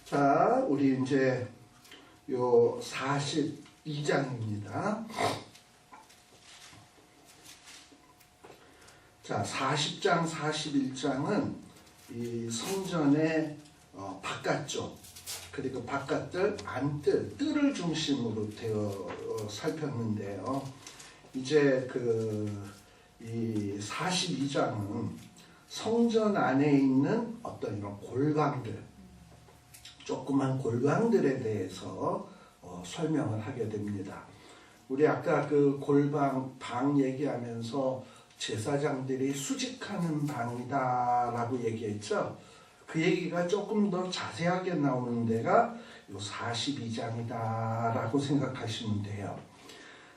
자, 우리 이제 요 42장입니다. 자, 40장, 41장은 이 성전의 바깥쪽, 그리고 바깥들, 안뜰, 뜰을 중심으로 살폈는데요. 이제 이 42장은 성전 안에 있는 어떤 이런 골방들, 조그만 골방들에 대해서 설명을 하게 됩니다. 우리 아까 그 골방, 방 얘기하면서 제사장들이 수직하는 방이다라고 얘기했죠. 그 얘기가 조금 더 자세하게 나오는 데가 요 42장이다라고 생각하시면 돼요.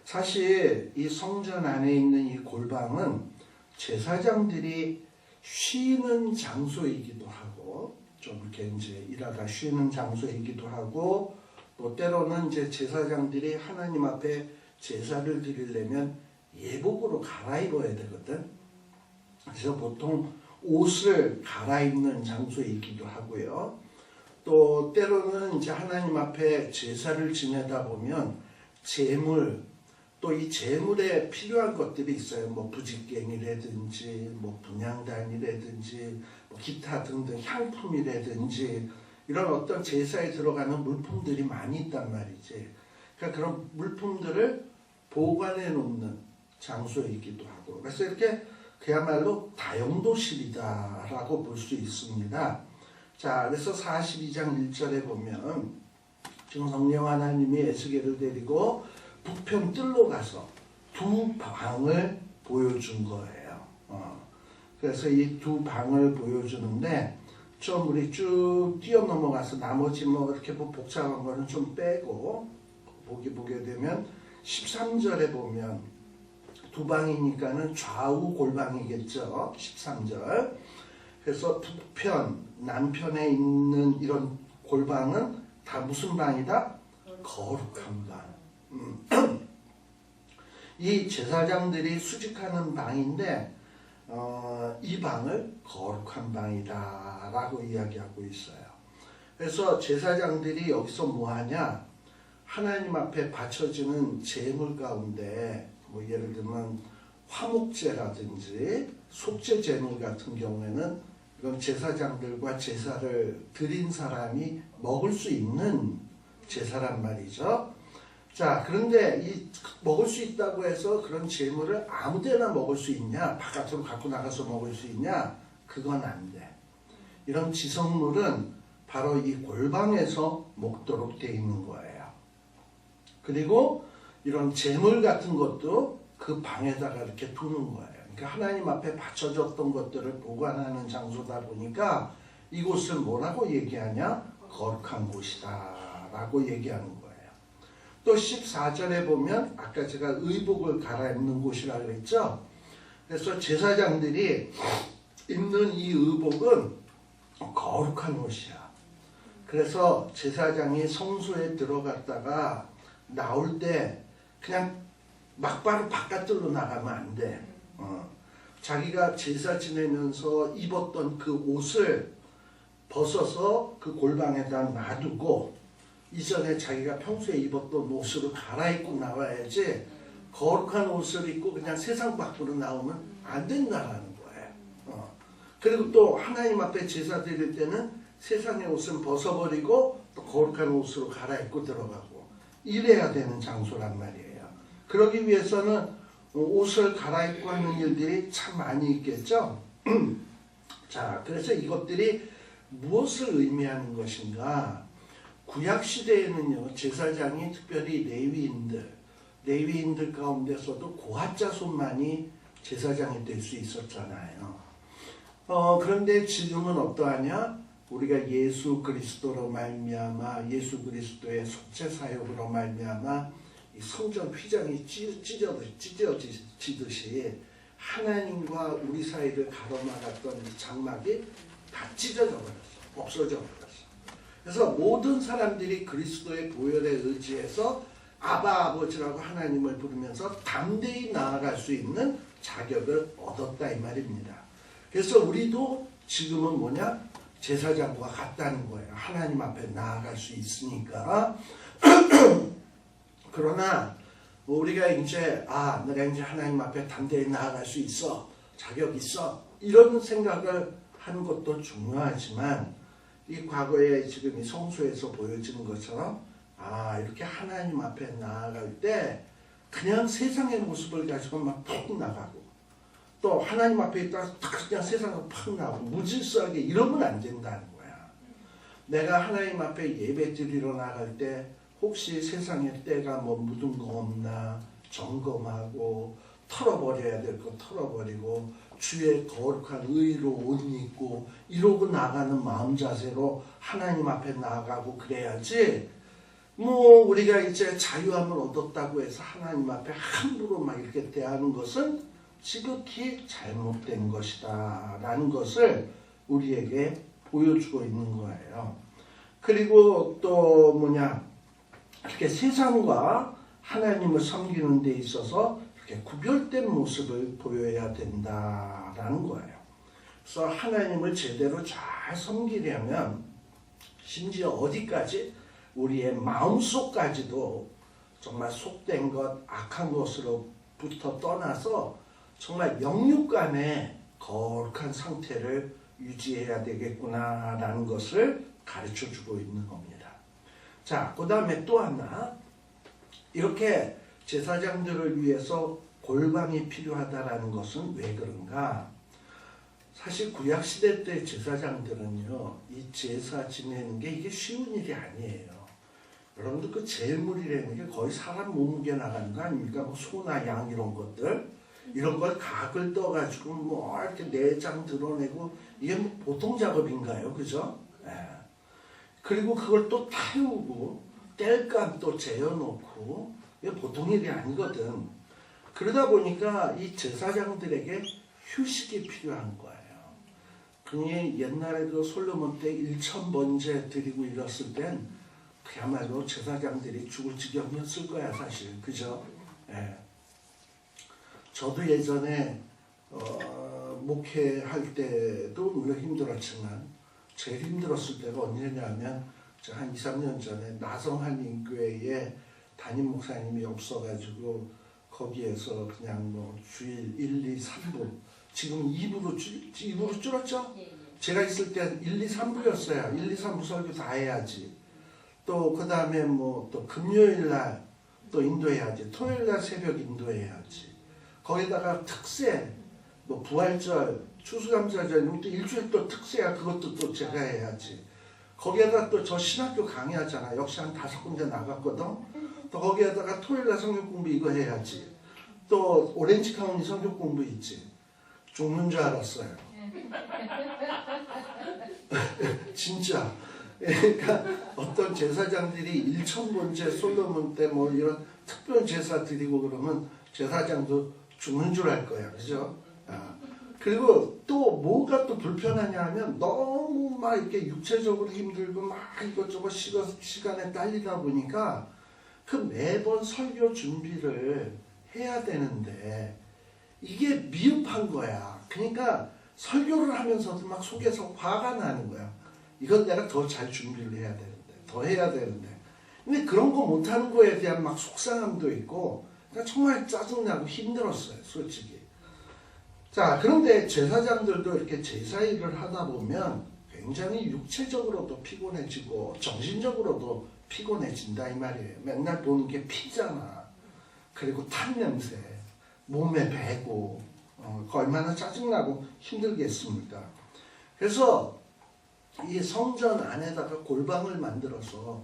사실 이 성전 안에 있는 이 골방은 제사장들이 쉬는 장소이기도 하고, 좀 이렇게 이제 일하다 쉬는 장소이기도 하고, 또 때로는 이제 제사장들이 하나님 앞에 제사를 드리려면 예복으로 갈아입어야 되거든. 그래서 보통 옷을 갈아입는 장소이기도 하고요. 또 때로는 이제 하나님 앞에 제사를 지내다 보면 제물, 또 이 제물에 필요한 것들이 있어요. 뭐 부직갱이라든지, 뭐 분향단이라든지, 뭐 기타 등등 향품이라든지, 이런 어떤 제사에 들어가는 물품들이 많이 있단 말이지. 그러니까 그런 물품들을 보관해 놓는 장소이기도 하고, 그래서 이렇게 그야말로 다용도실이다라고 볼 수 있습니다. 자, 그래서 42장 1절에 보면 지금 성령 하나님이 에스겔을 데리고 북편 뜰로 가서 두 방을 보여준 거예요. 그래서 이 두 방을 보여주는데, 좀 우리 쭉 뛰어 넘어가서 나머지 뭐 이렇게 뭐 복잡한 거는 좀 빼고 보게 되면 13절에 보면 두 방이니까는 좌우 골방이겠죠. 13절. 그래서 북편, 남편에 있는 이런 골방은 다 무슨 방이다? 거룩한 방. 이 제사장들이 수직하는 방인데 이 방을 거룩한 방이다 라고 이야기하고 있어요. 그래서 제사장들이 여기서 뭐하냐, 하나님 앞에 바쳐지는 제물 가운데 뭐 예를 들면 화목제라든지 속죄 제물 같은 경우에는 이건 제사장들과 제사를 드린 사람이 먹을 수 있는 제사란 말이죠. 자, 그런데 이 먹을 수 있다고 해서 그런 제물을 아무데나 먹을 수 있냐, 바깥으로 갖고 나가서 먹을 수 있냐, 그건 안 돼. 이런 지성물은 바로 이 골방에서 먹도록 돼 있는 거예요. 그리고 이런 제물 같은 것도 그 방에다가 이렇게 두는 거예요. 그러니까 하나님 앞에 바쳐졌던 것들을 보관하는 장소다 보니까 이곳을 뭐라고 얘기하냐? 거룩한 곳이다 라고 얘기하는 거예요. 또 14절에 보면 아까 제가 의복을 갈아입는 곳이라고 그랬죠. 그래서 제사장들이 입는 이 의복은 거룩한 옷이야. 그래서 제사장이 성소에 들어갔다가 나올 때 그냥 막바로 바깥으로 나가면 안 돼. 자기가 제사 지내면서 입었던 그 옷을 벗어서 그 골방에다 놔두고 이전에 자기가 평소에 입었던 옷으로 갈아입고 나와야지, 거룩한 옷을 입고 그냥 세상 밖으로 나오면 안 된다라는 거예요. 그리고 또 하나님 앞에 제사 드릴 때는 세상의 옷은 벗어버리고 또 거룩한 옷으로 갈아입고 들어가고 이래야 되는 장소란 말이에요. 그러기 위해서는 옷을 갈아입고 하는 일들이 참 많이 있겠죠. 자, 그래서 이것들이 무엇을 의미하는 것인가? 구약시대에는요, 제사장이 특별히 레위인들 가운데서도 고핫자손만이 제사장이 될 수 있었잖아요. 그런데 지금은 어떠하냐? 우리가 예수 그리스도로 말미암아, 예수 그리스도의 속죄 사역으로 말미암아 이 성전 휘장이 찢어지듯이 하나님과 우리 사이를 가로막았던 이 장막이 다 찢어져 버렸어. 없어져 버렸어. 그래서 모든 사람들이 그리스도의 보혈에 의지해서 아바 아버지라고 하나님을 부르면서 담대히 나아갈 수 있는 자격을 얻었다 이 말입니다. 그래서 우리도 지금은 뭐냐? 제사장과 같다는 거예요. 하나님 앞에 나아갈 수 있으니까. 그러나 우리가 이제 내가 이제 하나님 앞에 담대히 나아갈 수 있어, 자격 있어, 이런 생각을 하는 것도 중요하지만 이 과거에 지금 이 성소에서 보여지는 것처럼 이렇게 하나님 앞에 나아갈 때 그냥 세상의 모습을 가지고 막 푹 나가고 또 하나님 앞에 있다가 그냥 세상으로 팍 나가고 무질서하게 이러면 안 된다는 거야. 내가 하나님 앞에 예배 드리러 나갈 때 혹시 세상에 때가 뭐 묻은 거 없나 점검하고 털어버려야 될 거 털어버리고 주의 거룩한 의로 옷 입고 이러고 나가는 마음 자세로 하나님 앞에 나아가고 그래야지 뭐 우리가 이제 자유함을 얻었다고 해서 하나님 앞에 함부로 막 이렇게 대하는 것은 지극히 잘못된 것이다 라는 것을 우리에게 보여주고 있는 거예요. 그리고 또 이렇게 세상과 하나님을 섬기는 데 있어서 이렇게 구별된 모습을 보여야 된다라는 거예요. 그래서 하나님을 제대로 잘 섬기려면 심지어 어디까지 우리의 마음속까지도 정말 속된 것, 악한 것으로부터 떠나서 정말 영육간의 거룩한 상태를 유지해야 되겠구나라는 것을 가르쳐주고 있는 겁니다. 자, 그 다음에 또 하나, 이렇게 제사장들을 위해서 골방이 필요하다라는 것은 왜 그런가? 사실 구약시대 때 제사장들은요, 이 제사 지내는 게 이게 쉬운 일이 아니에요. 여러분들 그 제물이라는 게 거의 사람 몸무게 나가는 거 아닙니까? 뭐 소나 양 이런 것들, 이런 걸 각을 떠가지고 뭐 이렇게 내장 드러내고 이게 뭐 보통 작업인가요? 그죠? 그리고 그걸 또 태우고 땔감 또 재어놓고 이게 보통 일이 아니거든. 그러다 보니까 이 제사장들에게 휴식이 필요한 거예요. 그니 옛날에 그 솔로몬 때 1000번제 드리고 이랬을 땐 그야말로 제사장들이 죽을 지경이었을 거야 사실. 그죠? 저도 예전에 목회할 때도 물론 힘들었지만 제일 힘들었을 때가 언제냐면 한 2, 3년 전에 나성한인교회에 담임 목사님이 없어가지고 거기에서 그냥 뭐 주일 1, 2, 3부 지금 2부로 줄었죠? 제가 있을 땐 1, 2, 3부였어요. 1, 2, 3부 설교 다 해야지. 또 그 다음에 뭐 또 금요일 날 또 인도해야지. 토요일 날 새벽 인도해야지. 거기다가 특세, 뭐 부활절, 추수감사절, 또 일주일 또 특세야. 그것도 또 제가 해야지. 거기에다 또 저 신학교 강의하잖아. 역시 한 5군데 나갔거든. 또 거기에다가 토요일날 성경 공부 이거 해야지. 또 오렌지 카운티 성경 공부 있지. 죽는 줄 알았어요. 진짜. 그러니까 어떤 제사장들이 1000번째 솔로몬 때 뭐 이런 특별 제사 드리고 그러면 제사장도 죽는 줄 알 거야. 그죠? 그리고 또 뭐가 또 불편하냐 하면 너무 막 이렇게 육체적으로 힘들고 막 이것저것 시간에 딸리다 보니까 그 매번 설교 준비를 해야 되는데 이게 미흡한 거야. 그러니까 설교를 하면서도 막 속에서 화가 나는 거야. 이건 내가 더 잘 준비를 해야 되는데, 더 해야 되는데. 근데 그런 거 못하는 거에 대한 막 속상함도 있고, 그러니까 정말 짜증나고 힘들었어요, 솔직히. 자, 그런데 제사장들도 이렇게 제사 일을 하다 보면 굉장히 육체적으로도 피곤해지고 정신적으로도 피곤해진다 이 말이에요. 맨날 보는 게 피잖아. 그리고 탄 냄새, 몸에 배고, 얼마나 짜증나고 힘들겠습니까? 그래서 이 성전 안에다가 골방을 만들어서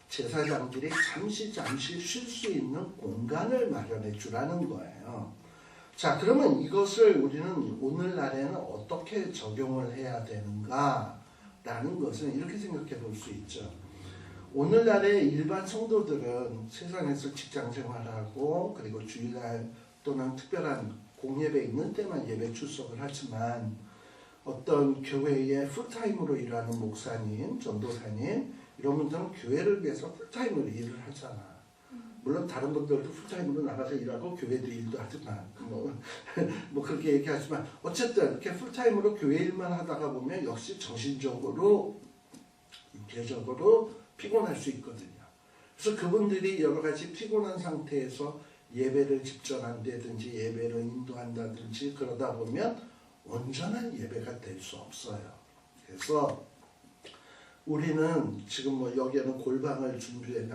제사장들이 잠시 쉴 수 있는 공간을 마련해 주라는 거예요. 자, 그러면 이것을 우리는 오늘날에는 어떻게 적용을 해야 되는가 라는 것은 이렇게 생각해 볼 수 있죠. 오늘날의 일반 성도들은 세상에서 직장 생활하고 그리고 주일날 또는 특별한 공예배 있는 때만 예배 출석을 하지만 어떤 교회에 풀타임으로 일하는 목사님, 전도사님 이런 분들은 교회를 위해서 풀타임으로 일을 하잖아. 물론 다른 분들도 풀타임으로 나가서 일하고 교회도 일도 하지만 뭐 그렇게 얘기하지만 어쨌든 이렇게 풀타임으로 교회 일만 하다가 보면 역시 정신적으로 육체적으로 피곤할 수 있거든요. 그래서 그분들이 여러 가지 피곤한 상태에서 예배를 집전한다든지 예배를 인도한다든지 그러다 보면 온전한 예배가 될 수 없어요. 그래서 우리는 지금 뭐 여기에는 골방을 준비해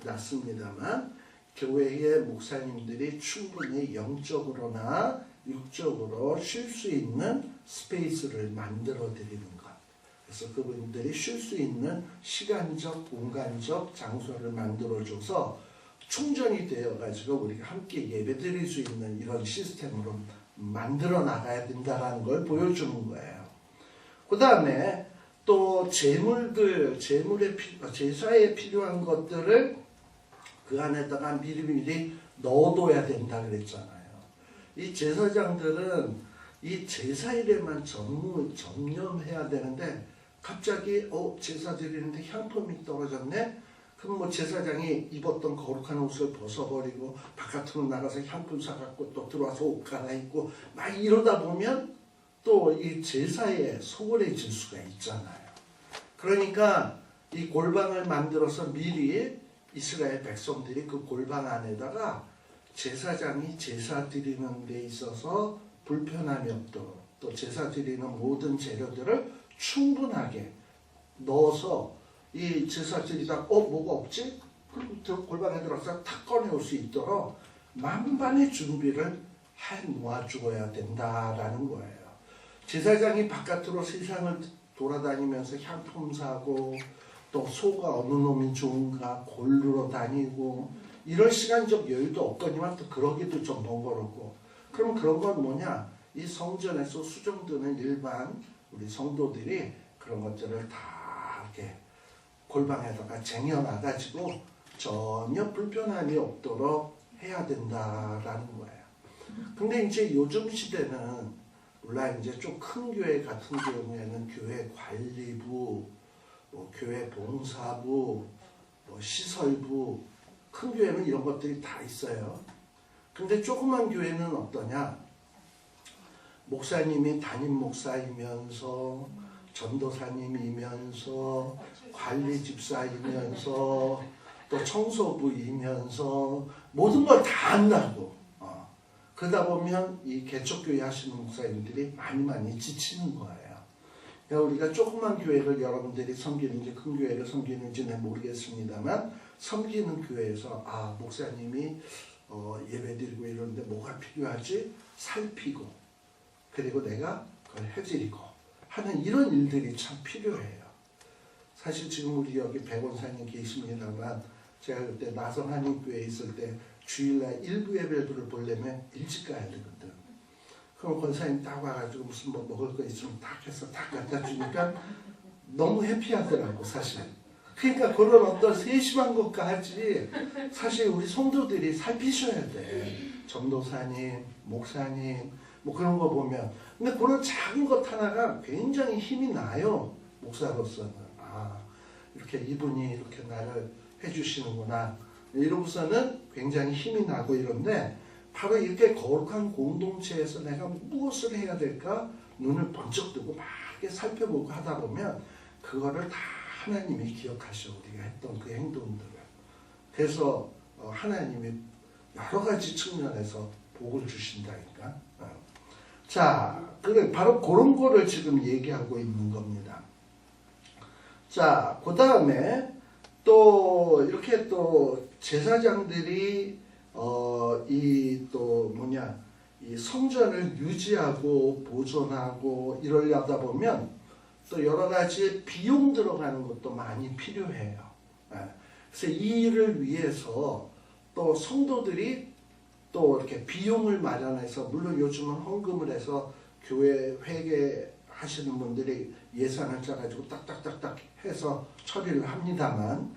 놨습니다만 교회의 목사님들이 충분히 영적으로나 육적으로 쉴 수 있는 스페이스를 만들어 드리는 것. 그래서 그분들이 쉴 수 있는 시간적, 공간적 장소를 만들어줘서 충전이 되어가지고 우리가 함께 예배드릴 수 있는 이런 시스템으로 만들어 나가야 된다는 걸 보여주는 거예요. 그 다음에 또 제사에 필요한 것들을 그 안에다가 미리미리 넣어둬야 된다 그랬잖아요. 이 제사장들은 이 제사일에만 전념해야 되는데 갑자기 제사 드리는데 향품이 떨어졌네? 그럼 뭐 제사장이 입었던 거룩한 옷을 벗어버리고 바깥으로 나가서 향품 사갖고 또 들어와서 옷 갈아입고 막 이러다 보면 또 이 제사에 소홀해질 수가 있잖아요. 그러니까 이 골방을 만들어서 미리 이스라엘 백성들이 그 골방 안에다가 제사장이 제사 드리는 데 있어서 불편함이 없도록 또 제사 드리는 모든 재료들을 충분하게 넣어서 이 제사 드리다 뭐가 없지? 그리고 골방에 들어가서 탁 꺼내올 수 있도록 만반의 준비를 해 놓아주어야 된다라는 거예요. 제사장이 바깥으로 세상을 돌아다니면서 향품 사고 또 소가 어느 놈이 좋은가 고르러 다니고 이럴 시간적 여유도 없거니만 또 그러기도 좀 번거롭고 그럼 그런 건 뭐냐? 이 성전에서 수종드는 일반 우리 성도들이 그런 것들을 다 이렇게 골방에다가 쟁여놔가지고 전혀 불편함이 없도록 해야 된다라는 거예요. 근데 이제 요즘 시대는 물론 이제 좀 큰 교회 같은 경우에는 교회 관리부, 뭐 교회 봉사부, 뭐 시설부, 큰 교회는 이런 것들이 다 있어요. 근데 조그만 교회는 어떠냐? 목사님이 담임 목사이면서 전도사님이면서 관리 집사이면서 또 청소부이면서 모든 걸 다 한다고. 그러다 보면 이 개척교회 하시는 목사님들이 많이 지치는 거예요. 그러니까 우리가 조그만 교회를 여러분들이 섬기는지 큰 교회를 섬기는지는 모르겠습니다만 섬기는 교회에서 목사님이 예배드리고 이러는데 뭐가 필요하지? 살피고 그리고 내가 그걸 해드리고 하는 이런 일들이 참 필요해요. 사실 지금 우리 여기 백원사님 계십니다만 제가 그때 나성 한인교회에 있을 때 주일날 일부 예배를 보려면 일찍 가야 되거든. 그럼 권사님 딱 와가지고 무슨 뭐 먹을 거 있으면 딱 해서 딱 갖다 주니까 너무 해피하더라고 사실. 그러니까 그런 어떤 세심한 것까지 사실 우리 성도들이 살피셔야 돼. 전도사님, 목사님 뭐 그런 거 보면. 근데 그런 작은 것 하나가 굉장히 힘이 나요. 목사로서는. 이렇게 이분이 이렇게 나를 해주시는구나. 이러고서는 굉장히 힘이 나고 이런데 바로 이렇게 거룩한 공동체에서 내가 무엇을 해야 될까 눈을 번쩍 뜨고 막 이렇게 살펴보고 하다 보면 그거를 다 하나님이 기억하셔. 우리가 했던 그 행동들을. 그래서 하나님이 여러 가지 측면에서 복을 주신다니까. 자, 그래 바로 그런 거를 지금 얘기하고 있는 겁니다. 자, 그 다음에 또 이렇게 또 제사장들이 이 성전을 유지하고 보존하고 이러려다 보면 또 여러 가지 비용 들어가는 것도 많이 필요해요. 그래서 이 일을 위해서 또 성도들이 또 이렇게 비용을 마련해서 물론 요즘은 헌금을 해서 교회 회계 하시는 분들이 예산을 짜가지고 딱딱딱딱 해서 처리를 합니다만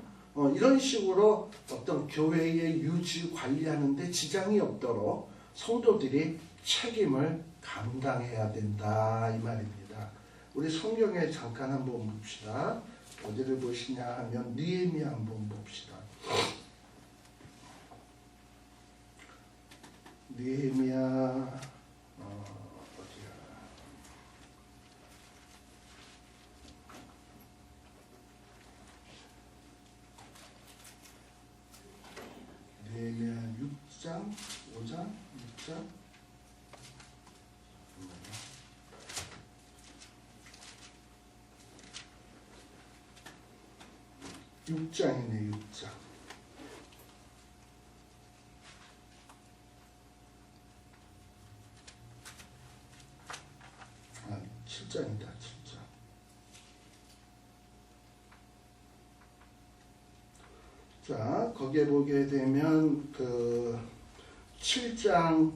이런 식으로 어떤 교회의 유지 관리하는 데 지장이 없도록 성도들이 책임을 감당해야 된다 이 말입니다. 우리 성경에 잠깐 한번 봅시다. 어디를 보시냐 하면 느헤미야 한번 봅시다. 느헤미야 느헤미야 6장 5장 6장 6장이네 6장. 아 7장이다 7장. 자 거기에 보게 되면 그 7장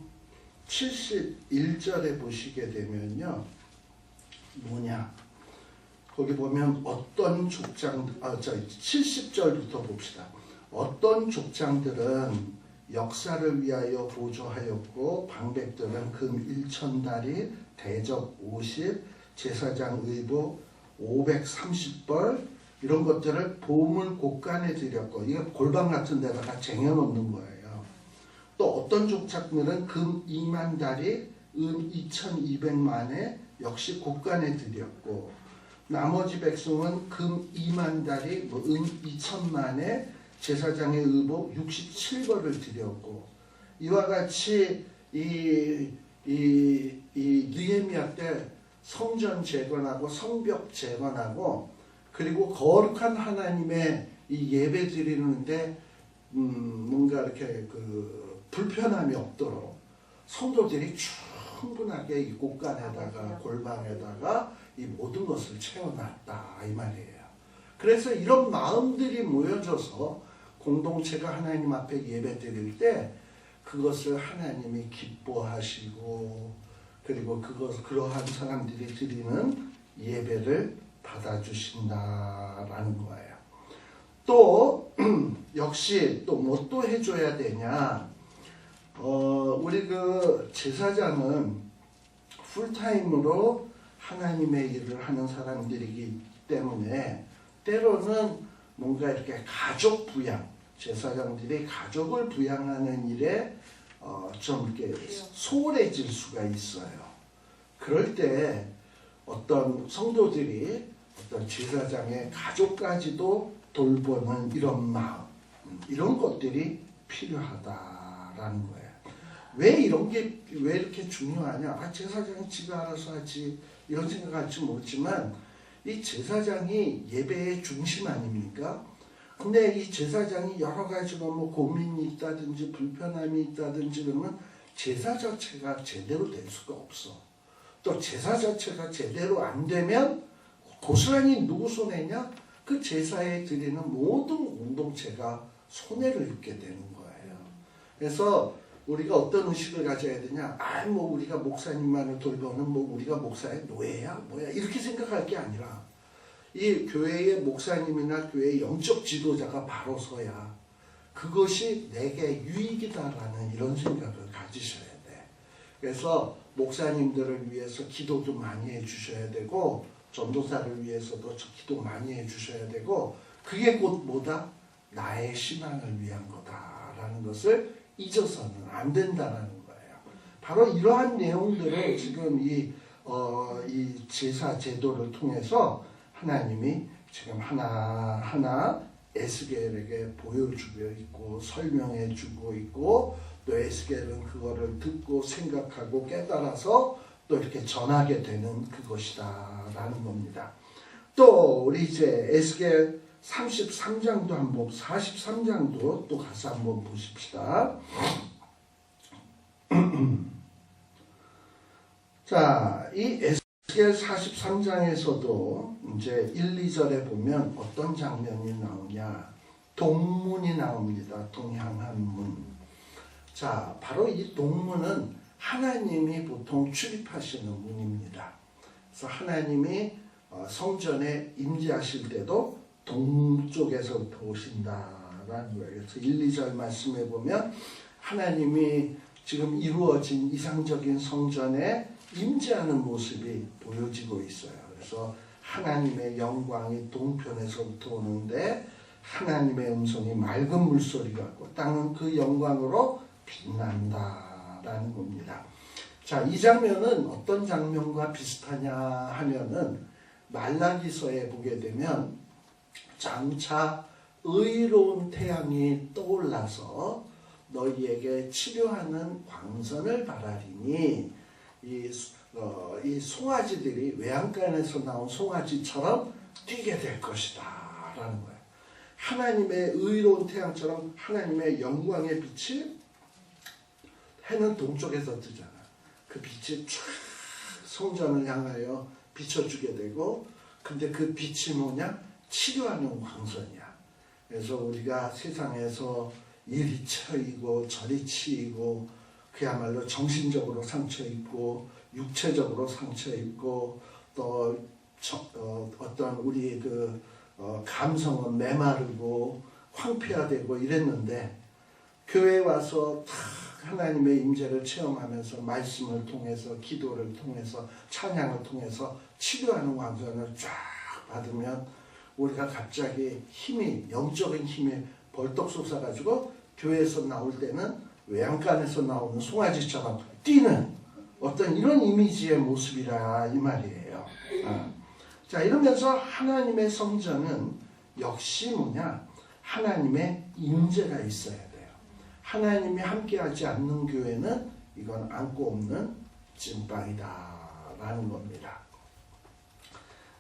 71절에 보시게 되면요 뭐냐 거기 보면 어떤 족장 70절부터 봅시다. 어떤 족장들은 역사를 위하여 보조하였고 방백들은 금 1,000다리 대접 50 제사장 의복 530벌 이런 것들을 보물 곳간에 드렸고 이게 골방 같은 데다가 쟁여놓는 거예요. 또 어떤 족장들은 금 2만 다리 은 2,200만에 역시 곳간에 드렸고 나머지 백성은 금 2만 다리 은 2천만에 제사장의 의복 67벌을 드렸고 이와 같이 이 느헤미야 때 성전 재건하고 성벽 재건하고 그리고 거룩한 하나님의 이 예배 드리는데 뭔가 이렇게 그 불편함이 없도록 성도들이 충분하게 이 곳간에다가 골방에다가 이 모든 것을 채워놨다 이 말이에요. 그래서 이런 마음들이 모여져서 공동체가 하나님 앞에 예배 드릴 때 그것을 하나님이 기뻐하시고 그리고 그러한 사람들이 드리는 예배를 받아주신다라는 거예요. 또 역시 또 뭐 또 해줘야 되냐? 우리 그 제사장은 풀타임으로 하나님의 일을 하는 사람들이기 때문에 때로는 뭔가 이렇게 가족 부양, 제사장들이 가족을 부양하는 일에 좀 이렇게 소홀해질 수가 있어요. 그럴 때 어떤 성도들이 어떤 제사장의 가족까지도 돌보는 이런 마음, 이런 것들이 필요하다라는 거예요. 왜 이런 게 왜 이렇게 중요하냐? 제사장이 지가 알아서 하지 이런 생각할지 모르지만 이 제사장이 예배의 중심 아닙니까? 근데 이 제사장이 여러 가지로 뭐 고민이 있다든지 불편함이 있다든지 그러면 제사 자체가 제대로 될 수가 없어. 또 제사 자체가 제대로 안 되면 고스란히 누구 손해냐? 그 제사에 드리는 모든 공동체가 손해를 입게 되는 거예요. 그래서 우리가 어떤 의식을 가져야 되냐? 뭐 우리가 목사님만을 돌보는 뭐 우리가 목사의 노예야? 뭐야? 이렇게 생각할 게 아니라 이 교회의 목사님이나 교회의 영적 지도자가 바로 서야 그것이 내게 유익이다라는 이런 생각을 가지셔야 돼. 그래서 목사님들을 위해서 기도도 많이 해주셔야 되고 전도사를 위해서도 기도 많이 해주셔야 되고 그게 곧 뭐다? 나의 신앙을 위한 거다라는 것을 잊어서는 안 된다라는 거예요. 바로 이러한 내용들을 지금 이 제사 제도를 통해서 하나님이 지금 하나하나 에스겔에게 보여주고 있고 설명해주고 있고 또 에스겔은 그거를 듣고 생각하고 깨달아서 또 이렇게 전하게 되는 그것이다라는 겁니다. 또 우리 이제 에스겔 33장도 한번 43장도 또 가서 한번 보십시다. 자, 이 에스겔 43장에서도 이제 1, 2절에 보면 어떤 장면이 나오냐? 동문이 나옵니다. 동향한 문. 자, 바로 이 동문은 하나님이 보통 출입하시는 문입니다. 그래서 하나님이 성전에 임재하실 때도 동쪽에서부터 오신다라는 거예요. 그래서 1, 2절 말씀해 보면 하나님이 지금 이루어진 이상적인 성전에 임재하는 모습이 보여지고 있어요. 그래서 하나님의 영광이 동편에서부터 오는데 하나님의 음성이 맑은 물소리 같고 땅은 그 영광으로 빛난다 라는 겁니다. 자, 이 장면은 어떤 장면과 비슷하냐 하면은 말라기서에 보게 되면 장차 의로운 태양이 떠올라서 너희에게 치료하는 광선을 바라리니 이 송아지들이 외양간에서 나온 송아지처럼 뛰게 될 것이다 라는 거예요. 하나님의 의로운 태양처럼 하나님의 영광의 빛이 해는 동쪽에서 뜨잖아. 그 빛이 쫙 성전을 향하여 비춰주게 되고, 근데 그 빛이 뭐냐? 치료하는 광선이야. 그래서 우리가 세상에서 이리 처이고 저리 치이고 그야말로 정신적으로 상처 입고 육체적으로 상처 입고 또 어떤 우리 감성은 메마르고 황폐화되고 이랬는데, 교회에 와서 다 하나님의 임재를 체험하면서 말씀을 통해서 기도를 통해서 찬양을 통해서 치료하는 광선을 쫙 받으면 우리가 갑자기 영적인 힘이 벌떡 솟아가지고 교회에서 나올 때는 외양간에서 나오는 송아지처럼 뛰는 어떤 이런 이미지의 모습이라 이 말이에요. 자, 이러면서 하나님의 성전은 역시 뭐냐? 하나님의 임재가 있어야 돼요. 하나님이 함께하지 않는 교회는 이건 안고 없는 찐빵이다 라는 겁니다.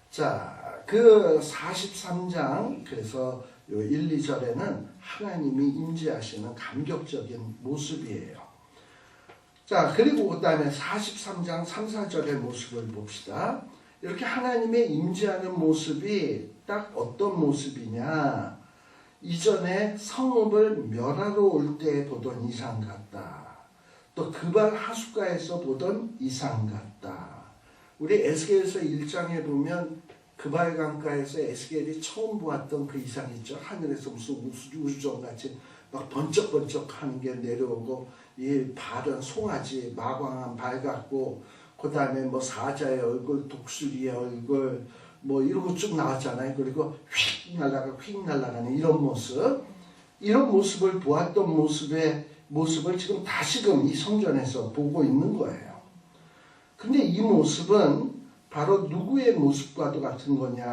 자, 그 43장 그래서 1, 2절에는 하나님이 임재하시는 감격적인 모습이에요. 자, 그리고 그 다음에 43장 3, 4절의 모습을 봅시다. 이렇게 하나님의 임재하는 모습이 딱 어떤 모습이냐? 이전에 성읍을 멸하러 올 때 보던 이상 같다. 또 그발 하숫가에서 보던 이상 같다. 우리 에스겔서 1장에 보면 그발 강가에서 에스겔이 처음 보았던 그 이상 있죠. 하늘에서 무슨 우주정같이 막 번쩍번쩍 하는 게 내려오고, 이 발은 송아지 마광한 발 같고, 그 다음에 뭐 사자의 얼굴, 독수리의 얼굴, 뭐 이러고 쭉 나왔잖아요. 그리고 휙 날아가는 이런 모습. 이런 모습을 보았던 모습을 지금 다시금 이 성전에서 보고 있는 거예요. 근데 이 모습은 바로 누구의 모습과도 같은 거냐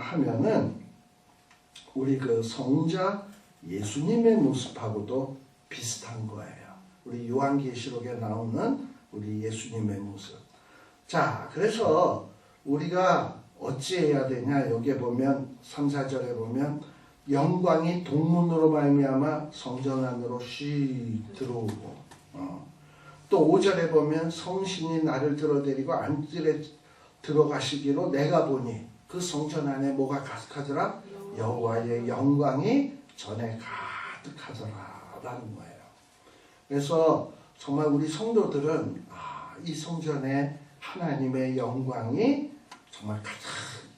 하면은 우리 그 성자 예수님의 모습하고도 비슷한 거예요. 우리 요한계시록에 나오는 우리 예수님의 모습. 자, 그래서 우리가 어찌해야 되냐? 여기에 보면 3, 4절에 보면 영광이 동문으로 말미암아 성전 안으로 쉬 들어오고, 또 5절에 보면 성신이 나를 들어데리고 안뜰에 들어가시기로 내가 보니 그 성전 안에 뭐가 가득하더라? 여호와의 영광이 전에 가득하더라 라는 거예요. 그래서 정말 우리 성도들은 이 성전에 하나님의 영광이 정말 가득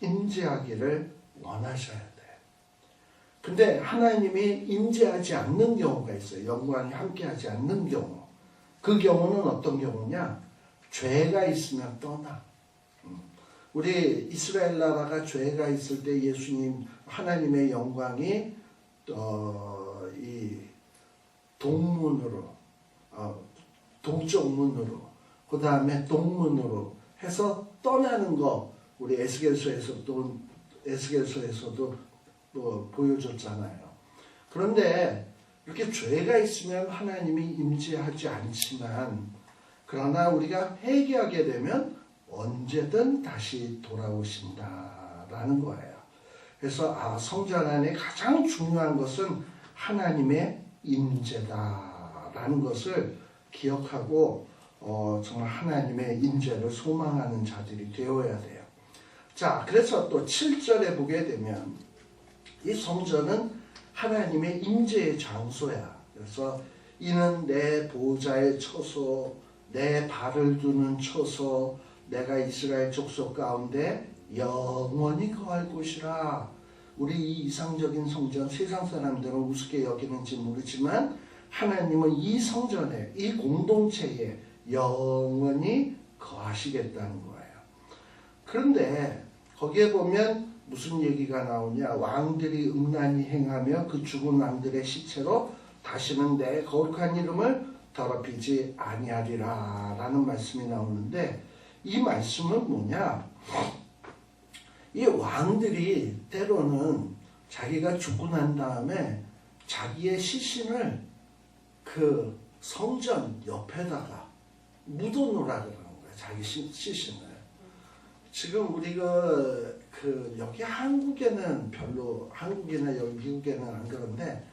임재하기를 원하셔야 돼요. 근데 하나님이 임재하지 않는 경우가 있어요. 영광이 함께하지 않는 경우. 그 경우는 어떤 경우냐? 죄가 있으면 떠나. 우리 이스라엘 나라가 죄가 있을 때 예수님 하나님의 영광이 이 동문으로 동쪽 문으로 그 다음에 동문으로 해서 떠나는 거 우리 에스겔서에서도 보여줬잖아요. 그런데 이렇게 죄가 있으면 하나님이 임재하지 않지만, 그러나 우리가 회개하게 되면 언제든 다시 돌아오신다라는 거예요. 그래서 성전 안에 가장 중요한 것은 하나님의 임재다라는 것을 기억하고 정말 하나님의 임재를 소망하는 자들이 되어야 돼요. 자, 그래서 또 7절에 보게 되면 이 성전은 하나님의 임재의 장소야. 그래서 이는 내 보좌의 처소, 내 발을 두는 처소, 내가 이스라엘 족속 가운데 영원히 거할 곳이라. 우리 이 이상적인 성전, 세상 사람들은 우습게 여기는지 모르지만 하나님은 이 성전에, 이 공동체에 영원히 거하시겠다는 거예요. 그런데 거기에 보면 무슨 얘기가 나오냐? 왕들이 음란히 행하며 그 죽은 왕들의 시체로 다시는 내 거룩한 이름을 더럽히지 아니하리라 라는 말씀이 나오는데, 이 말씀은 뭐냐, 이 왕들이 때로는 자기가 죽고 난 다음에 자기의 시신을 그 성전 옆에다가 묻어놓으라 그러는 거야. 자기 시신을. 지금 우리가 여기 한국에는 별로, 한국이나 여기 미국에는 안 그런데,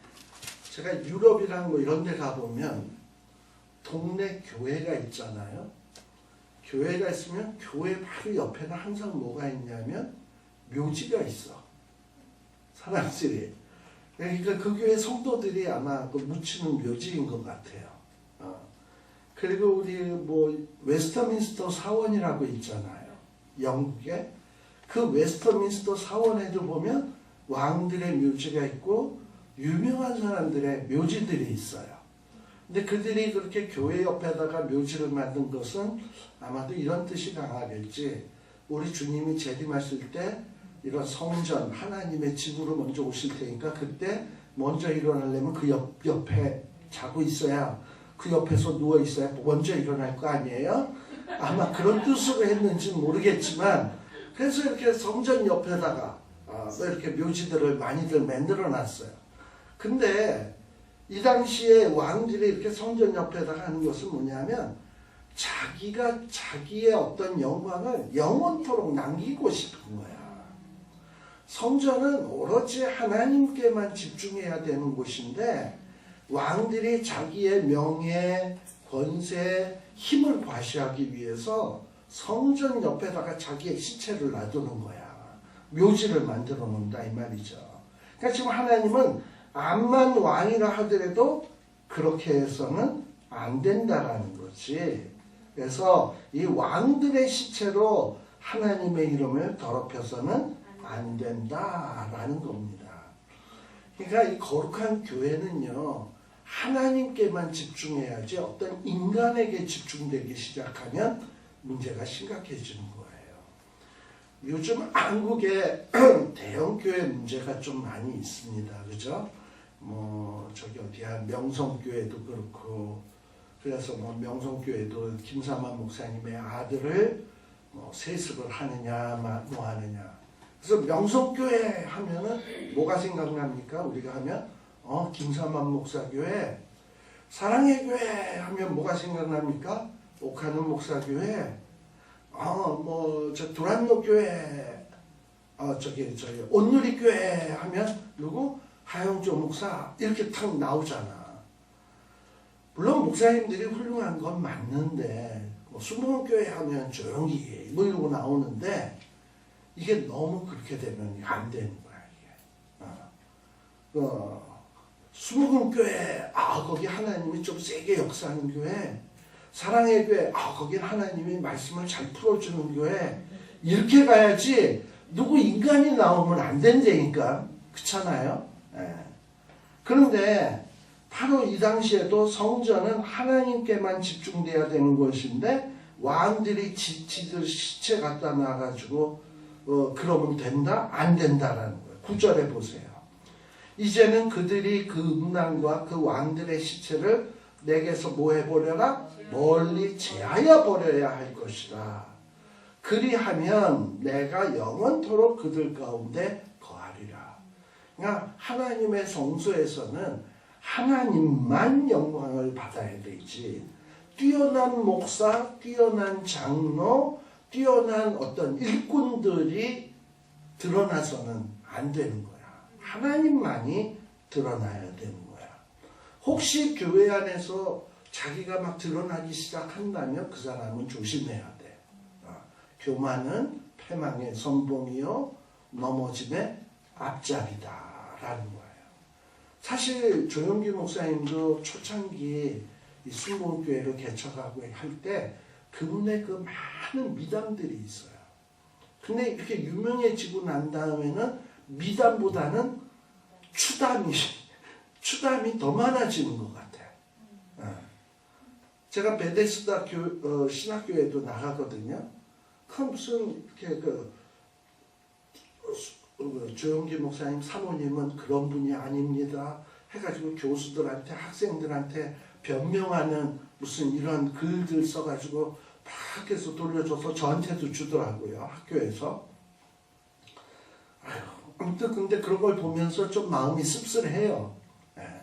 제가 유럽이랑 뭐 이런 데 가보면 동네 교회가 있잖아요. 교회가 있으면 교회 바로 옆에는 항상 뭐가 있냐면 묘지가 있어. 사람들이. 그러니까 그 교회 성도들이 아마 그 묻히는 묘지인 것 같아요. 그리고 우리 뭐 웨스터민스터 사원이라고 있잖아요. 영국에. 그 웨스터민스터 사원에도 보면 왕들의 묘지가 있고 유명한 사람들의 묘지들이 있어요. 근데 그들이 그렇게 교회 옆에다가 묘지를 만든 것은 아마도 이런 뜻이 강하겠지. 우리 주님이 재림하실 때 이런 성전, 하나님의 집으로 먼저 오실 테니까 그때 먼저 일어나려면 그 옆에 자고 있어야, 그 옆에서 누워 있어야 먼저 일어날 거 아니에요? 아마 그런 뜻으로 했는지는 모르겠지만, 그래서 이렇게 성전 옆에다가 이렇게 묘지들을 많이들 만들어 놨어요. 근데 이 당시에 왕들이 이렇게 성전 옆에다가 하는 것은 뭐냐면, 자기가 자기의 어떤 영광을 영원토록 남기고 싶은 거야. 성전은 오로지 하나님께만 집중해야 되는 곳인데, 왕들이 자기의 명예, 권세, 힘을 과시하기 위해서 성전 옆에다가 자기의 시체를 놔두는 거야. 묘지를 만들어 놓는다 이 말이죠. 그러니까 지금 하나님은 암만 왕이라 하더라도 그렇게 해서는 안 된다라는 거지. 그래서 이 왕들의 시체로 하나님의 이름을 더럽혀서는 안 된다라는 겁니다. 그러니까 이 거룩한 교회는요, 하나님께만 집중해야지 어떤 인간에게 집중되기 시작하면 문제가 심각해지는 거예요. 요즘 한국에 대형교회 문제가 좀 많이 있습니다. 그죠? 뭐 저기 어디야, 명성교회도 그렇고, 그래서 뭐 명성교회도 김사만 목사님의 아들을 뭐 세습을 하느냐 뭐 하느냐. 그래서 명성교회 하면은 뭐가 생각납니까? 우리가 하면 김사만 목사교회, 사랑의 교회 하면 뭐가 생각납니까? 옥하는 목사교회, 뭐 저 두란노 교회, 저기 온누리교회 하면 누구? 하영조 목사 이렇게 탁 나오잖아. 물론 목사님들이 훌륭한 건 맞는데, 뭐 수목교회 하면 조용히 뭐 이러고 나오는데, 이게 너무 그렇게 되면 안 되는 거야. 이게. 수목교회, 거기 하나님이 좀 세게 역사하는 교회, 사랑의 교회, 거긴 하나님이 말씀을 잘 풀어주는 교회, 이렇게 가야지. 누구 인간이 나오면 안 된다니까. 그렇잖아요. 그런데 바로 이 당시에도 성전은 하나님께만 집중돼야 되는 것인데, 왕들이 지들 시체 갖다 놔가지고 그러면 된다? 안 된다라는 거예요. 9절에 보세요. 이제는 그들이 그 음란과 그 왕들의 시체를 내게서 뭐 해버려라? 멀리 제하여 버려야 할 것이라. 그리하면 내가 영원토록 그들 가운데 거하리라. 그러니까 하나님의 성소에서는 하나님만 영광을 받아야 되지, 뛰어난 목사, 뛰어난 장로, 뛰어난 어떤 일꾼들이 드러나서는 안 되는 거야. 하나님만이 드러나야 되는 거야. 혹시 교회 안에서 자기가 막 드러나기 시작한다면 그 사람은 조심해야 돼. 교만은 패망의 선봉이요 넘어짐의 앞잡이다라는 거예요. 사실 조영기 목사님도 초창기 이 순복음교회를 개척하고 할 때 그분의 그 많은 미담들이 있어요. 근데 이렇게 유명해지고 난 다음에는 미담보다는 추담이 더 많아지는 것 같아요. 제가 베데스다 신학교에도 나가거든요. 그 무슨 이렇게 조영기 목사님 사모님은 그런 분이 아닙니다 해가지고 교수들한테, 학생들한테 변명하는 무슨 이런 글들 써가지고 막 해서 돌려줘서 저한테도 주더라고요. 학교에서. 아유, 아무튼 근데 그런 걸 보면서 좀 마음이 씁쓸해요. 예.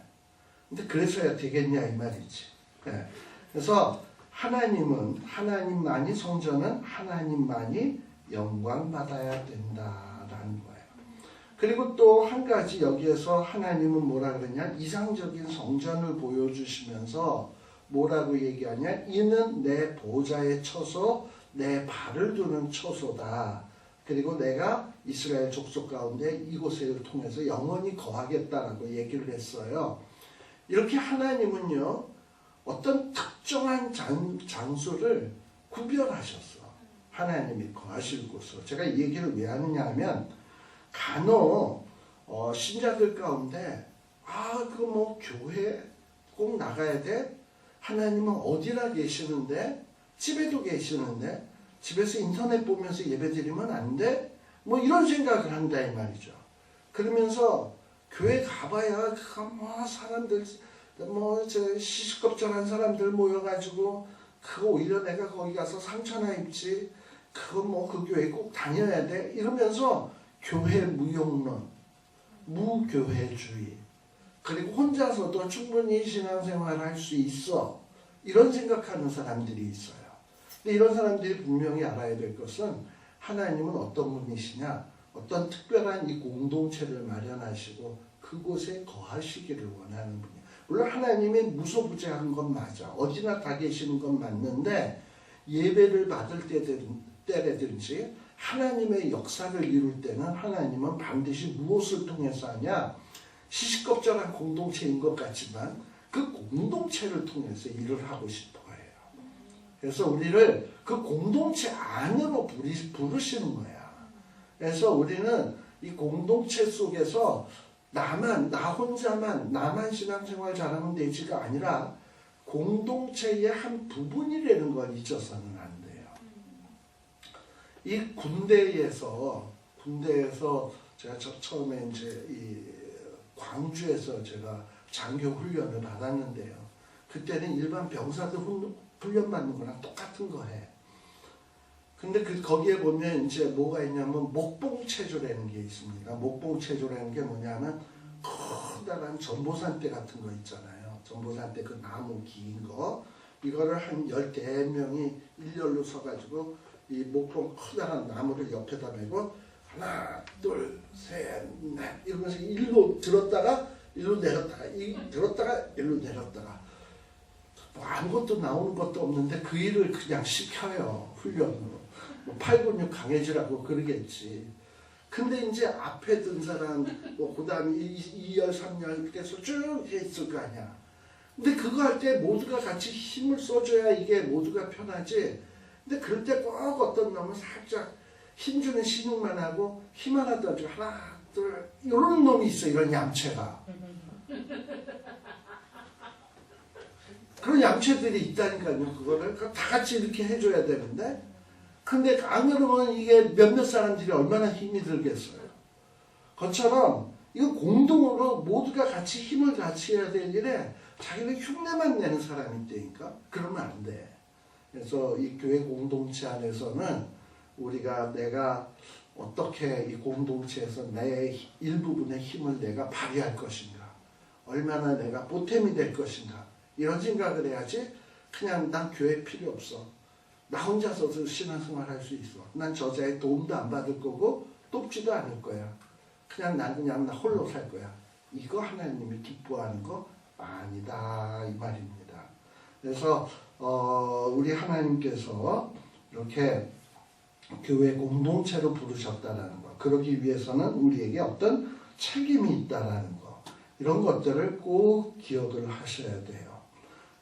근데 그래서야 되겠냐 이 말이지. 예. 그래서 하나님만이 성전은 하나님만이 영광 받아야 된다라는 거예요. 그리고 또 한 가지 여기에서 하나님은 뭐라 그러냐, 이상적인 성전을 보여주시면서 뭐라고 얘기하냐, 이는 내 보좌의 처소, 내 발을 두는 처소다. 그리고 내가 이스라엘 족속 가운데 이곳을 통해서 영원히 거하겠다라고 얘기를 했어요. 이렇게 하나님은요, 어떤 특정한 장소를 구별하셨어. 하나님이 거하실 곳으로. 제가 이 얘기를 왜 하느냐 하면, 간혹 신자들 가운데 그거 뭐 교회 꼭 나가야 돼? 하나님은 어디나 계시는데? 집에도 계시는데? 집에서 인터넷 보면서 예배드리면 안 돼? 뭐 이런 생각을 한다 이 말이죠. 그러면서 교회 가봐야 뭐 사람들 뭐 시시겁절한 사람들 모여가지고 그거 오히려 내가 거기 가서 상처나 입지, 그거 뭐 그 교회 꼭 다녀야 돼? 이러면서 교회 무용론, 무교회주의, 그리고 혼자서도 충분히 신앙생활을 할 수 있어, 이런 생각하는 사람들이 있어요. 근데 이런 사람들이 분명히 알아야 될 것은, 하나님은 어떤 분이시냐, 어떤 특별한 이 공동체를 마련하시고 그곳에 거하시기를 원하는 분이에요. 물론 하나님이 무소부재한 건 맞아, 어디나 다 계시는 건 맞는데, 예배를 받을 때라든지 하나님의 역사를 이룰 때는 하나님은 반드시 무엇을 통해서 하냐, 시시겁절한 공동체인 것 같지만 그 공동체를 통해서 일을 하고 싶어 해요. 그래서 우리를 그 공동체 안으로 부르시는 거야. 그래서 우리는 이 공동체 속에서 나 혼자만, 나만 신앙생활 잘하면 되지가 아니라 공동체의 한 부분이라는 걸 잊어서는 안 돼요. 이 군대에서 제가 처음에 이제 이 광주에서 제가 장교 훈련을 받았는데요. 그때는 일반 병사들 훈련 받는 거랑 똑같은 거 해. 근데 거기에 보면 이제 뭐가 있냐면 목봉체조라는 게 있습니다. 목봉체조라는 게 뭐냐면 커다란 전보산대 같은 거 있잖아요. 전보산대 그 나무 긴 거, 이거를 한 14명이 일렬로 서가지고 이 목봉 커다란 나무를 옆에다 메고 하나, 둘, 셋, 넷 이러면서 일로 들었다가 일로 내렸다가, 들었다가 일로 내렸다가, 뭐 아무것도 나오는 것도 없는데 그 일을 그냥 시켜요. 훈련으로. 뭐 팔근육 강해지라고 그러겠지. 근데 이제 앞에 든 사람, 뭐 그 다음에 2열, 3열 이렇게 해서 쭉 있을 거 아니야. 근데 그거 할 때 모두가 같이 힘을 써줘야 이게 모두가 편하지. 근데 그럴 때 꼭 어떤 놈은 살짝 힘주는 신용만 하고 힘 하나 더 주고 하나, 둘, 이런 놈이 있어, 이런 얌체가. 그런 얌체들이 있다니까요, 그거를. 다 같이 이렇게 해줘야 되는데. 근데 안 그러면 이게 몇몇 사람들이 얼마나 힘이 들겠어요. 그것처럼 이거 공동으로 모두가 같이 힘을 같이 해야 될 일에 자기는 흉내만 내는 사람이 있다니까. 그러면 안 돼. 그래서 이 교회 공동체 안에서는 내가 어떻게 이 공동체에서 내 일부분의 힘을 내가 발휘할 것인가, 얼마나 내가 보탬이 될 것인가, 이런 생각을 해야지. 그냥 난 교회 필요 없어, 나 혼자서도 신앙생활 할 수 있어, 난 저자의 도움도 안 받을 거고 돕지도 않을 거야, 난 그냥 나 홀로 살 거야, 이거 하나님이 기뻐하는 거 아니다 이 말입니다. 그래서 우리 하나님께서 이렇게 교회 공동체로 부르셨다라는 거, 그러기 위해서는 우리에게 어떤 책임이 있다라는 거, 이런 것들을 꼭 기억을 하셔야 돼요.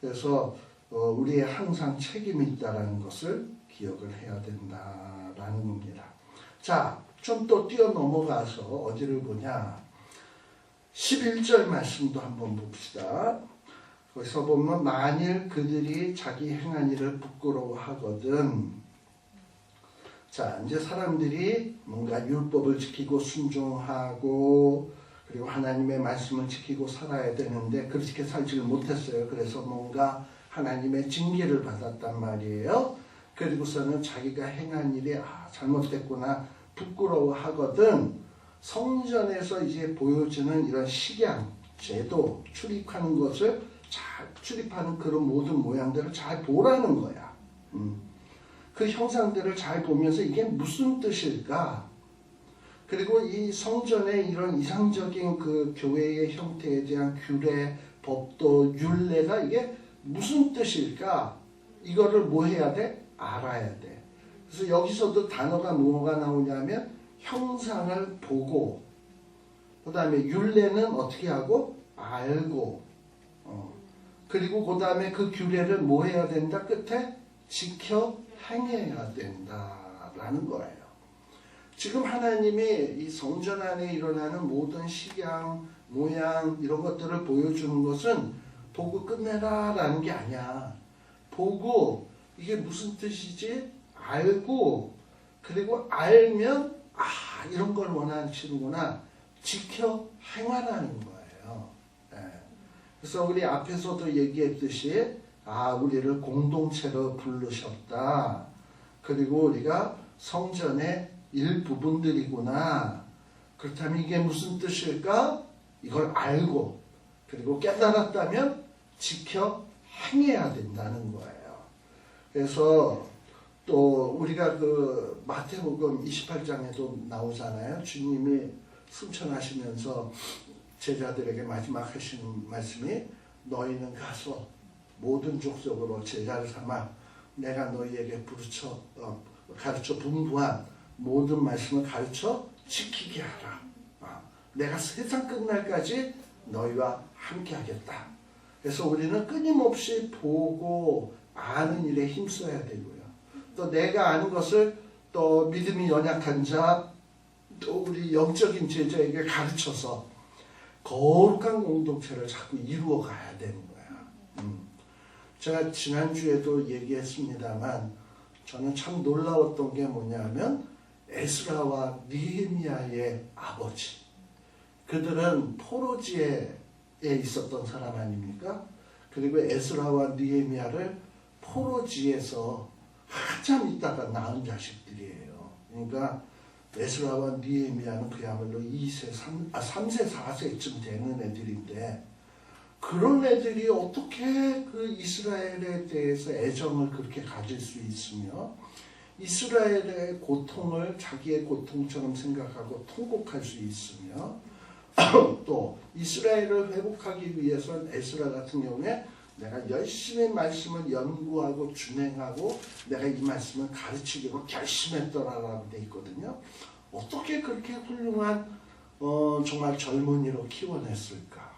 그래서 우리의 항상 책임이 있다라는 것을 기억을 해야 된다라는 겁니다. 자, 좀 또 뛰어넘어가서 어디를 보냐, 11절 말씀도 한번 봅시다. 거기서 보면 만일 그들이 자기 행한 일을 부끄러워하거든. 자, 이제 사람들이 뭔가 율법을 지키고 순종하고 그리고 하나님의 말씀을 지키고 살아야 되는데 그렇게 살지를 못했어요. 그래서 뭔가 하나님의 징계를 받았단 말이에요. 그리고서는 자기가 행한 일이 잘못됐구나 부끄러워하거든 성전에서 이제 보여주는 이런 식양, 제도, 출입하는 것을 잘 출입하는 그런 모든 모양들을 잘 보라는 거야. 그 형상들을 잘 보면서 이게 무슨 뜻일까? 그리고 이 성전의 이런 이상적인 그 교회의 형태에 대한 규례, 법도, 율례가 이게 무슨 뜻일까? 이거를 뭐 해야 돼? 알아야 돼. 그래서 여기서도 단어가 뭐가 나오냐면 형상을 보고 그 다음에 율례는 어떻게 하고? 알고 그리고 그 다음에 그 규례를 뭐 해야 된다? 끝에 지켜 행해야 된다라는 거예요. 지금 하나님이 이 성전 안에 일어나는 모든 식양, 모양 이런 것들을 보여주는 것은 보고 끝내라 라는 게 아니야. 보고 이게 무슨 뜻이지? 알고 그리고 알면 이런 걸 원하시는구나. 지켜 행하라는 거예요. 그래서 우리 앞에서도 얘기했듯이 우리를 공동체로 부르셨다. 그리고 우리가 성전의 일부분들이구나. 그렇다면 이게 무슨 뜻일까? 이걸 알고 그리고 깨달았다면 지켜 행해야 된다는 거예요. 그래서 또 우리가 그 마태복음 28장에도 나오잖아요. 주님이 승천하시면서 제자들에게 마지막 하시는 말씀이 너희는 가서 모든 족속으로 제자를 삼아 내가 너희에게 가르쳐 분부한 모든 말씀을 가르쳐 지키게 하라. 내가 세상 끝날까지 너희와 함께 하겠다. 그래서 우리는 끊임없이 보고 아는 일에 힘써야 되고요. 또 내가 아는 것을 또 믿음이 연약한 자, 또 우리 영적인 제자에게 가르쳐서 거룩한 공동체를 자꾸 이루어 가야 되는 거야. 제가 지난주에도 얘기했습니다만 저는 참 놀라웠던 게 뭐냐면 에스라와 느헤미야의 아버지, 그들은 포로지에 있었던 사람 아닙니까? 그리고 에스라와 느헤미야를 포로지에서 한참 있다가 낳은 자식들이에요. 그러니까 에스라와 느헤미야는 그야말로 3세, 4세쯤 되는 애들인데 그런 애들이 어떻게 그 이스라엘에 대해서 애정을 그렇게 가질 수 있으며 이스라엘의 고통을 자기의 고통처럼 생각하고 통곡할 수 있으며 또 이스라엘을 회복하기 위해서는 에스라 같은 경우에 내가 열심히 말씀을 연구하고 준행하고 내가 이 말씀을 가르치기로 결심했더라라고 돼 있거든요. 어떻게 그렇게 훌륭한 정말 젊은이로 키워냈을까?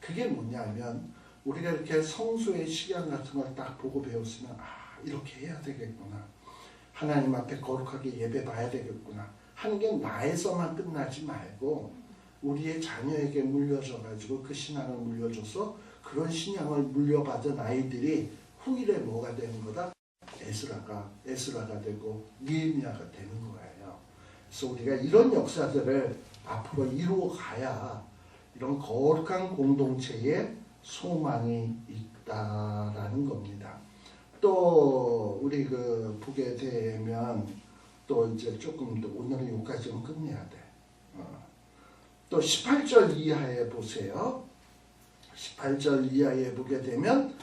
그게 뭐냐면 우리가 이렇게 성소의 식양 같은 걸 딱 보고 배웠으면 이렇게 해야 되겠구나. 하나님 앞에 거룩하게 예배 봐야 되겠구나 하는 게 나에서만 끝나지 말고 우리의 자녀에게 물려줘가지고 그 신앙을 물려줘서 그런 신앙을 물려받은 아이들이 후일에 뭐가 되는 거다? 에스라가 되고 느헤미야가 되는 거예요. 그래서 우리가 이런 역사들을 앞으로 이루어 가야 이런 거룩한 공동체에 소망이 있다라는 겁니다. 또 우리 그 보게 되면 또 이제 조금 더 오늘은 여기까지 좀 끝내야 돼. 또 18절 이하에 보세요. 18절 이하에 보게 되면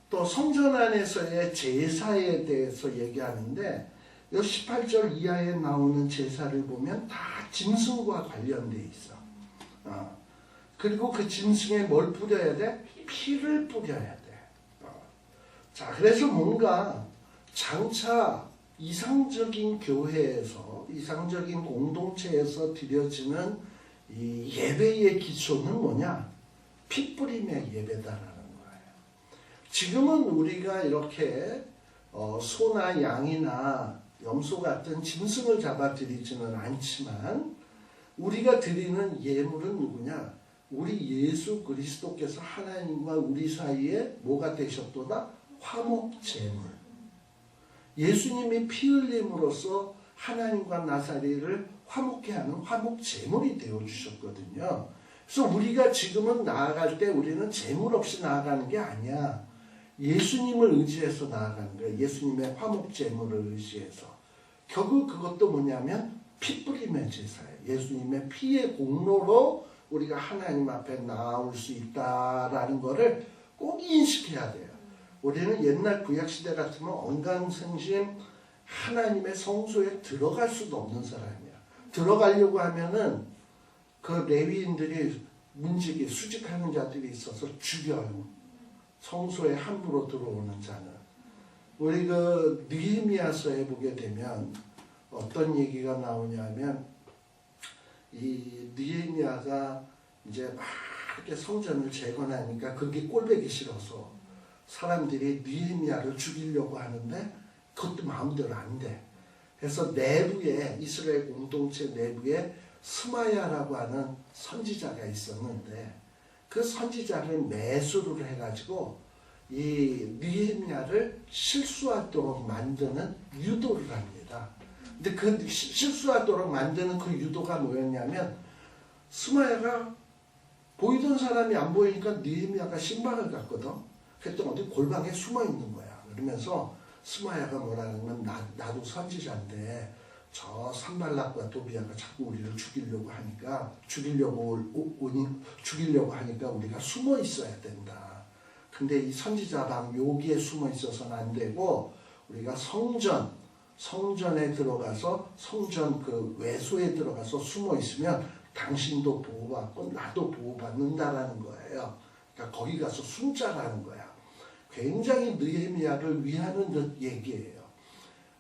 또 성전 안에서의 제사에 대해서 얘기하는데 이 18절 이하에 나오는 제사를 보면 다 짐승과 관련돼 있어. 그리고 그 짐승에 뭘 뿌려야 돼? 피를 뿌려야 돼. 자, 그래서 뭔가 장차 이상적인 교회에서 이상적인 공동체에서 드려지는 이 예배의 기초는 뭐냐? 피 뿌림의 예배다라는 거예요. 지금은 우리가 이렇게 소나 양이나 염소 같은 짐승을 잡아 드리지는 않지만 우리가 드리는 예물은 누구냐? 우리 예수 그리스도께서 하나님과 우리 사이에 뭐가 되셨도다? 화목 제물. 예수님이 피 흘림으로써 하나님과 나 사이를 화목케 하는 화목 제물이 되어 주셨거든요. 그래서 우리가 지금은 나아갈 때 우리는 제물 없이 나아가는 게 아니야. 예수님을 의지해서 나아가는 거야. 예수님의 화목 제물을 의지해서. 결국 그것도 뭐냐면 피 뿌림의 제사예요. 예수님의 피의 공로로 우리가 하나님 앞에 나올 수 있다라는 거를 꼭 인식해야 돼요. 우리는 옛날 구약시대 같으면 언강생심 하나님의 성소에 들어갈 수도 없는 사람이야. 들어가려고 하면은 그 레위인들이 문지기 수직하는 자들이 있어서 죽여요. 성소에 함부로 들어오는 자는. 우리 그 느헤미야서에 보게 되면 어떤 얘기가 나오냐면 이 느헤미야가 이제 막 이렇게 성전을 재건하니까 그게 꼴보기 싫어서 사람들이 느헤미야를 죽이려고 하는데 그것도 마음대로 안 돼. 그래서 내부에 이스라엘 공동체 내부에 스마야라고 하는 선지자가 있었는데 그 선지자를 매수를 해가지고 이 느헤미야를 실수하도록 만드는 유도를 합니다. 근데 그 실수하도록 만드는 그 유도가 뭐였냐면 스마야가 보이던 사람이 안 보이니까 느헤미야가 신발을 갔거든. 그랬더니 어디 골방에 숨어 있는 거야. 그러면서 스마야가 뭐라냐면 나도 선지자인데 저 산발락과 도비아가 자꾸 우리를 죽이려고 하니까 죽이려고 하니까 우리가 숨어 있어야 된다. 근데 이 선지자 방 여기에 숨어 있어서는 안 되고 우리가 성전에 들어가서 성전 그 외소에 들어가서 숨어 있으면 당신도 보호받고 나도 보호받는다라는 거예요. 그러니까 거기 가서 숨자라는 거야. 굉장히 느헤미야를 위하는 얘기예요.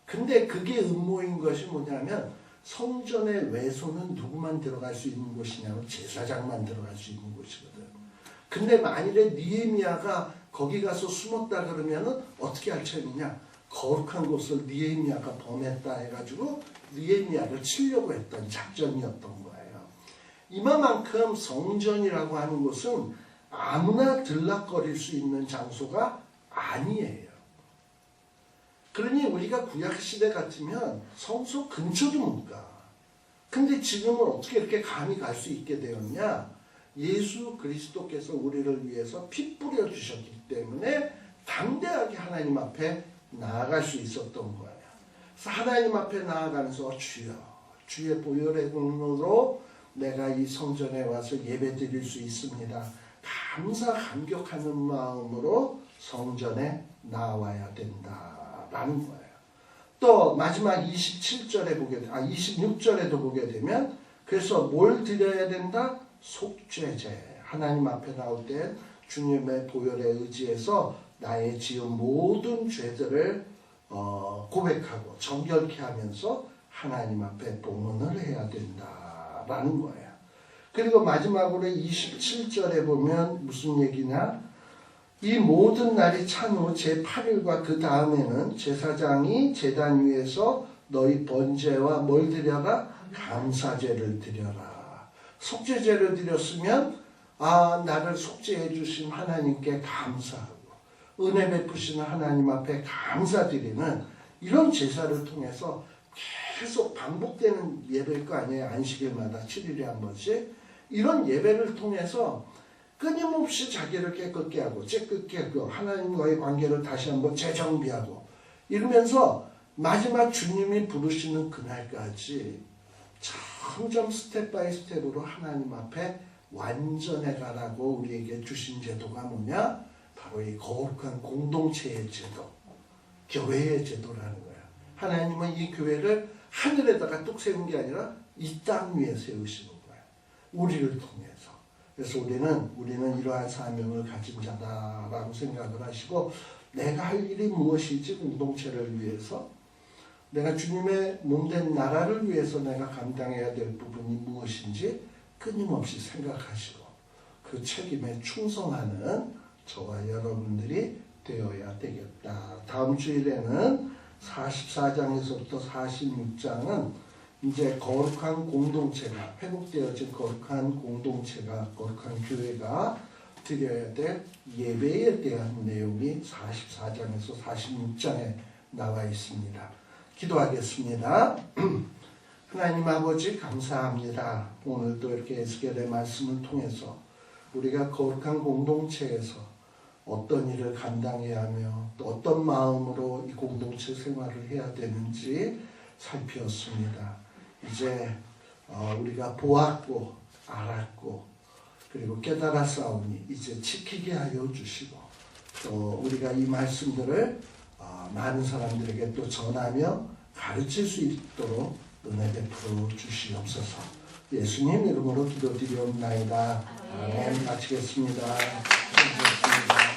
근데 그게 음모인 것이 뭐냐면 성전의 외소는 누구만 들어갈 수 있는 곳이냐면 제사장만 들어갈 수 있는 곳이거든. 근데 만일에 느헤미야가 거기 가서 숨었다 그러면은 어떻게 할 처음이냐? 거룩한 곳을 느헤미야가 범했다 해가지고 느헤미야를 치려고 했던 작전이었던 거예요. 이만큼 성전이라고 하는 곳은 아무나 들락거릴 수 있는 장소가 아니에요. 그러니 우리가 구약시대 같으면 성소 근처도 못 가. 근데 지금은 어떻게 이렇게 감히 갈 수 있게 되었냐? 예수 그리스도께서 우리를 위해서 피 뿌려주셨기 때문에 담대하게 하나님 앞에 나아갈 수 있었던 거예요. 그래서 하나님 앞에 나아가면서 주여, 주의 보혈의 공로로 내가 이 성전에 와서 예배 드릴 수 있습니다. 감격하는 마음으로 성전에 나와야 된다라는 거예요. 또 마지막 26절에도 보게 되면 그래서 뭘 드려야 된다? 속죄제. 하나님 앞에 나올 때 주님의 보혈에 의지해서 나의 지은 모든 죄들을 고백하고 정결케 하면서 하나님 앞에 봉헌을 해야 된다라는 거예요. 그리고 마지막으로 27절에 보면 무슨 얘기냐? 이 모든 날이 찬 후 제8일과 그 다음에는 제사장이 제단 위에서 너희 번제와 뭘 드려라? 감사제를 드려라. 속죄제를 드렸으면 나를 속죄해 주신 하나님께 감사하고 은혜 베푸시는 하나님 앞에 감사드리는 이런 제사를 통해서 계속 반복되는 예배일 거 아니에요. 안식일마다 7일에 한 번씩. 이런 예배를 통해서 끊임없이 자기를 깨끗게 하고 하나님과의 관계를 다시 한번 재정비하고 이러면서 마지막 주님이 부르시는 그날까지 점점 스텝 바이 스텝으로 하나님 앞에 완전해 가라고 우리에게 주신 제도가 뭐냐? 바로 이 거룩한 공동체의 제도, 교회의 제도라는 거야. 하나님은 이 교회를 하늘에다가 뚝 세운 게 아니라 이 땅 위에 세우시는 거야. 우리를 통해서. 그래서 우리는 이러한 사명을 가진 자다라고 생각을 하시고 내가 할 일이 무엇이지 공동체를 위해서 내가 주님의 몸된 나라를 위해서 내가 감당해야 될 부분이 무엇인지 끊임없이 생각하시고 그 책임에 충성하는 저와 여러분들이 되어야 되겠다. 다음 주일에는 44장에서부터 46장은 이제 거룩한 공동체가 회복되어진 거룩한 교회가 드려야 될 예배에 대한 내용이 44장에서 46장에 나와 있습니다. 기도하겠습니다. 하나님 아버지 감사합니다. 오늘도 이렇게 에스겔의 말씀을 통해서 우리가 거룩한 공동체에서 어떤 일을 감당해야 하며 또 어떤 마음으로 이 공동체 생활을 해야 되는지 살피었습니다. 이제 우리가 보았고 알았고 그리고 깨달았사오니 이제 지키게 하여 주시고 또 우리가 이 말씀들을 많은 사람들에게 또 전하며 가르칠 수 있도록 은혜 베풀어 주시옵소서. 예수님 이름으로 기도드리옵나이다. 아멘. 마치겠습니다. 감사합니다.